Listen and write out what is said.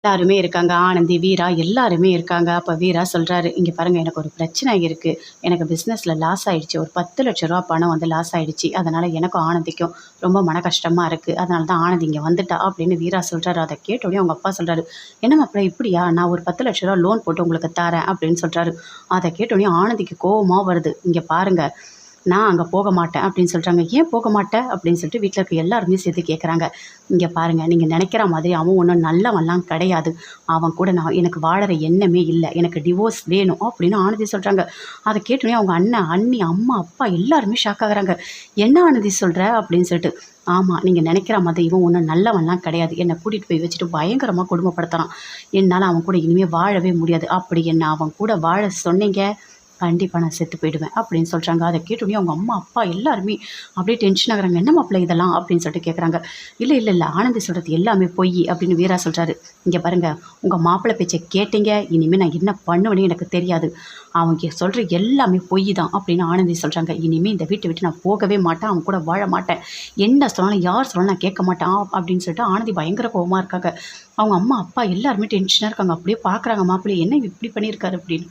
எல்லாருமே இருக்காங்க. ஆனந்தி, வீரா எல்லாருமே இருக்காங்க. அப்ப வீரா சொல்றாரு, "இங்க பாருங்க எனக்கு ஒரு பிரச்சனை இருக்கு. எனக்கு பிசினஸ்ல லாஸ் ஆயிடுச்சு. ஒரு ₹10,00,000 பணம் வந்து லாஸ் ஆயிடுச்சு. அதனால எனக்கும் ஆனந்திக்கும் ரொம்ப மன கஷ்டமா இருக்கு. அதனால தான் ஆனந்தி இங்க வந்துட்டா" அப்படின்னு வீரா சொல்றாரு. அத கேட்டோனே அவங்க அப்பா சொல்றாரு, "என்ன மாப்பிள இப்படியா? நான் ஒரு ₹10,00,000 லோன் போட்டு உங்களுக்கு தரேன்" அப்படின்னு சொல்றாரு. அத கேட்டோனே ஆனந்திக்கு கோவமா வருது. "இங்க பாருங்க, நான் அங்க போக மாட்டேன்" அப்படின்னு சொல்றாங்க. "ஏன் போக மாட்ட?" அப்படின்னு சொல்லிட்டு வீட்ல இருக்க எல்லாருமே சேர்த்து கேட்குறாங்க. "இங்க பாருங்க, நீங்க நெனைக்கிற மாதிரி அவன் ஒண்ணும் நல்லவன்லாம் கிடையாது. அவன் கூட எனக்கு வாழற எண்ணமே இல்ல. எனக்கு டிவோர்ஸ் வேணும்" அப்படின்னு ஆனந்தி சொல்றாங்க. அத கேட்டோனே அவங்க அண்ணன், அண்ணி, அம்மா, அப்பா எல்லாருமே ஷாக் ஆகுறாங்க. "என்ன ஆனந்தி சொல்ற?" அப்படின்னு சொல்லிட்டு. "ஆமா, நீங்க நெனைக்கிற மாதிரி இவன் ஒண்ணும் நல்லவன்லாம் கிடையாது. என்ன கூட்டிட்டு போய் வச்சுட்டு பயங்கரமா கொடுமைப்படுத்துறான். என்னால அவன் கூட இனிமே வாழவே முடியாது. அப்படி என்ன அவன் கூட வாழ சொன்னீங்க, கண்டிப்பா நான் செத்து போயிடுவேன்" அப்படின்னு சொல்றாங்க. அத கேட்டோனே அவங்க அம்மா, அப்பா எல்லாருமே அப்படியே டென்ஷன் ஆகுறாங்க. "என்ன மாப்பிள இதெல்லாம்?" அப்படின்னு சொல்லிட்டு கேட்குறாங்க. "இல்ல. ஆனந்தி சொல்றது எல்லாமே பொய்" அப்படின்னு வீரா சொல்றாரு. "இங்க பாருங்க, உங்க மாப்பிள பேச்ச கேட்டீங்க, இனிமே நான் என்ன பண்ணுவேன்னு எனக்கு தெரியாது. அவங்க சொல்ற எல்லாமே பொய் தான்" அப்படின்னு ஆனந்தி சொல்றாங்க. "இனிமே இந்த வீட்ட விட்டு நான் போகவே மாட்டேன். அவன் கூட வாழ மாட்டேன். என்ன சொன்னாலும், யார் சொன்னாலும் நான் கேட்க மாட்டேன்" அப்படின்னு சொல்லிட்டு ஆனந்தி பயங்கர கோவமா இருக்காங்க. அவங்க அம்மா, அப்பா எல்லாருமே டென்ஷனா இருக்காங்க. அப்படியே பார்க்குறாங்க மாப்பிள்ளைய. "என்ன இப்படி பண்ணியிருக்காரு?" அப்படின்னு.